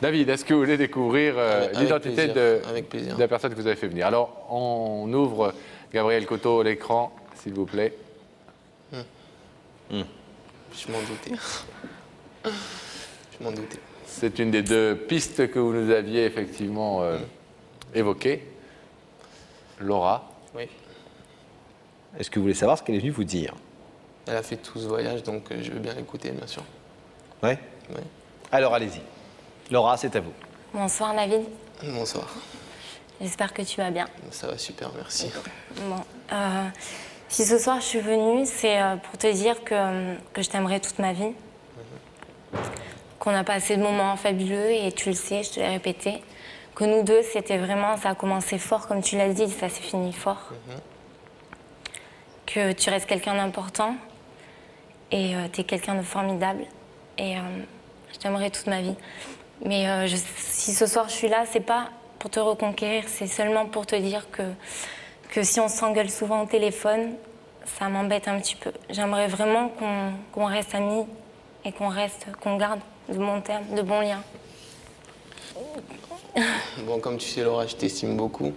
David, est-ce que vous voulez découvrir l'identité de la personne que vous avez fait venir? Alors, on ouvre Gabriel Coteau l'écran, s'il vous plaît. Je m'en doutais. Je m'en doutais. C'est une des deux pistes que vous nous aviez effectivement évoquées. Laura. Oui. Est-ce que vous voulez savoir ce qu'elle est venue vous dire? Elle a fait tout ce voyage, donc je veux bien l'écouter, bien sûr. Oui. Oui. Alors, allez-y. Laura, c'est à vous. Bonsoir David. Bonsoir. J'espère que tu vas bien. Ça va super, merci. Bon, si ce soir je suis venue, c'est pour te dire que je t'aimerai toute ma vie. Qu'on a passé de moments fabuleux et tu le sais, je te l'ai répété. Que nous deux, c'était vraiment, ça a commencé fort comme tu l'as dit, ça s'est fini fort. Que tu restes quelqu'un d'important et tu es quelqu'un de formidable. Et je t'aimerai toute ma vie. Mais si ce soir je suis là, c'est pas pour te reconquérir, c'est seulement pour te dire que si on s'engueule souvent au téléphone, ça m'embête un petit peu. J'aimerais vraiment qu'on reste amis et qu'on garde de bons termes, de bons liens. Bon, comme tu sais, Laura, je t'estime beaucoup.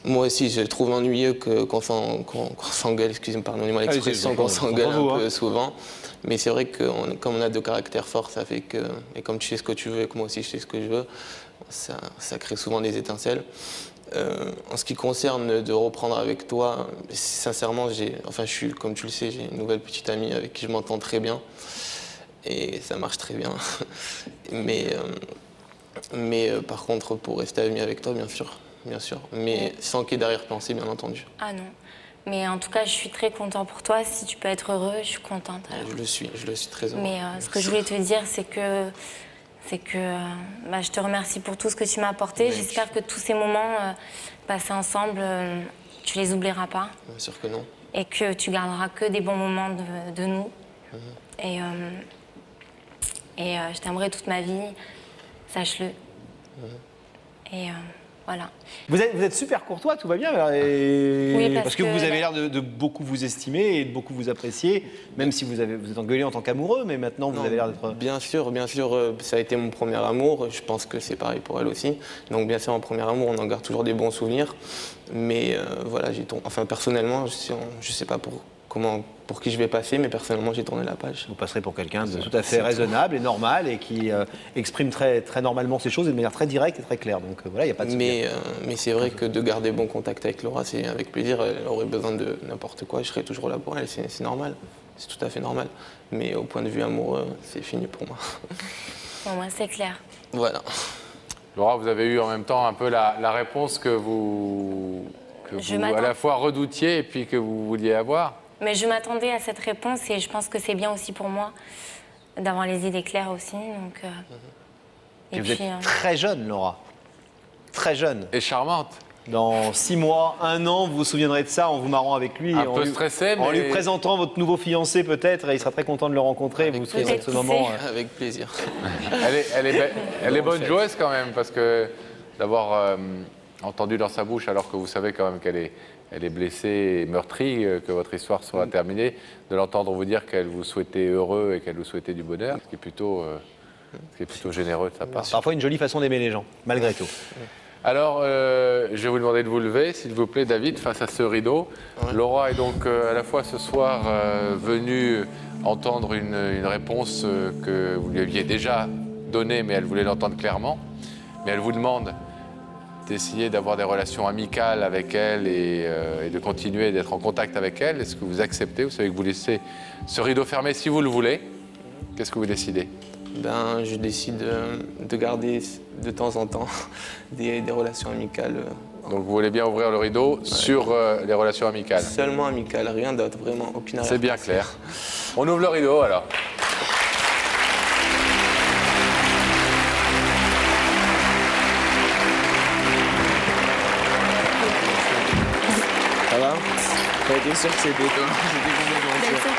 Moi aussi, je trouve ennuyeux qu'on s'engueule, excusez-moi, pardonnez-moi l'expression, qu'on s'engueule un peu souvent. Mais c'est vrai que comme on a deux caractères forts, ça fait que, et comme tu sais ce que tu veux et que moi aussi je sais ce que je veux, ça crée souvent des étincelles. En ce qui concerne de reprendre avec toi, sincèrement, comme tu le sais, j'ai une nouvelle petite amie avec qui je m'entends très bien. Et ça marche très bien. Mais par contre, pour rester ami avec toi, bien sûr. Mais sans qu'il y ait d'arrière-pensée, bien entendu. Ah non. Mais en tout cas, je suis très contente pour toi. Si tu peux être heureux, je suis contente. Alors. Je le suis très heureux. Mais ce que je voulais te dire, c'est que je te remercie pour tout ce que tu m'as apporté. J'espère que tous ces moments passés ensemble, tu les oublieras pas. Bien sûr que non. Et que tu garderas que des bons moments de nous. Et je t'aimerai toute ma vie, sache-le. Et voilà. Vous êtes super courtois, tout va bien. Oui, parce que vous avez l'air de beaucoup vous estimer et de beaucoup vous apprécier, même si vous êtes engueulé en tant qu'amoureux, mais maintenant vous avez l'air d'être... Bien sûr, ça a été mon premier amour. Je pense que c'est pareil pour elle aussi. Donc bien sûr, en premier amour, on en garde toujours des bons souvenirs. Mais voilà, personnellement, je ne sais pas pour qui je vais passer, mais personnellement, j'ai tourné la page. Vous passerez pour quelqu'un de tout à fait raisonnable et normal et qui exprime très, très normalement ces choses et de manière très directe et très claire. Donc voilà, il n'y a pas de souci. Mais c'est vrai que de garder bon contact avec Laura, c'est avec plaisir. Elle aurait besoin de n'importe quoi, je serais toujours là pour elle. C'est normal, c'est tout à fait normal. Mais au point de vue amoureux, c'est fini pour moi. Pour moi, c'est clair. Voilà. Laura, vous avez eu en même temps un peu la réponse que vous à la fois redoutiez et puis que vous vouliez avoir. Mais je m'attendais à cette réponse et je pense que c'est bien aussi pour moi d'avoir les idées claires aussi. Donc, et vous êtes très jeune, Laura. Très jeune. Et charmante. Dans 6 mois, 1 an, vous vous souviendrez de ça en vous marrant avec lui. Un peu stressé, mais... En lui présentant votre nouveau fiancé peut-être, et il sera très content de le rencontrer. Vous serez dans ce moment. Avec plaisir. Elle est bonne joueuse quand même, parce que d'avoir entendu dans sa bouche, alors que vous savez quand même qu'elle est blessée et meurtrie, que votre histoire soit terminée, de l'entendre vous dire qu'elle vous souhaitait heureux et qu'elle vous souhaitait du bonheur, ce qui est plutôt généreux de sa part. Parfois une jolie façon d'aimer les gens, malgré tout. Alors, je vais vous demander de vous lever, s'il vous plaît, David, face à ce rideau. Laura est donc à la fois ce soir venue entendre une réponse que vous lui aviez déjà donnée, mais elle voulait l'entendre clairement. Mais elle vous demande d'essayer d'avoir des relations amicales avec elle et de continuer d'être en contact avec elle. Est-ce que vous acceptez? Vous savez que vous laissez ce rideau fermé si vous le voulez. Qu'est-ce que vous décidez? Je décide de garder de temps en temps des relations amicales. Donc vous voulez bien ouvrir le rideau sur les relations amicales? Seulement amicales, rien d'autre, vraiment, aucune arrière-pensée. C'est bien clair. On ouvre le rideau alors. Ça va? T'as été sûr que c'était toi? J'étais complètement sûr.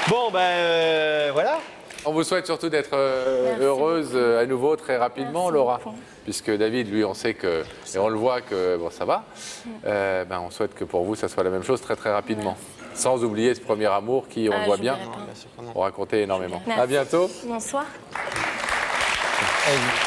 Bon, voilà. On vous souhaite surtout d'être heureuse à nouveau très rapidement. Merci, Laura. Puisque David, lui, on sait que, et on le voit que bon, ça va, on souhaite que pour vous, ça soit la même chose très très rapidement. Merci. Sans oublier ce premier amour qui, on le voit bien, on racontait énormément. Merci. À bientôt. Bonsoir. À vous.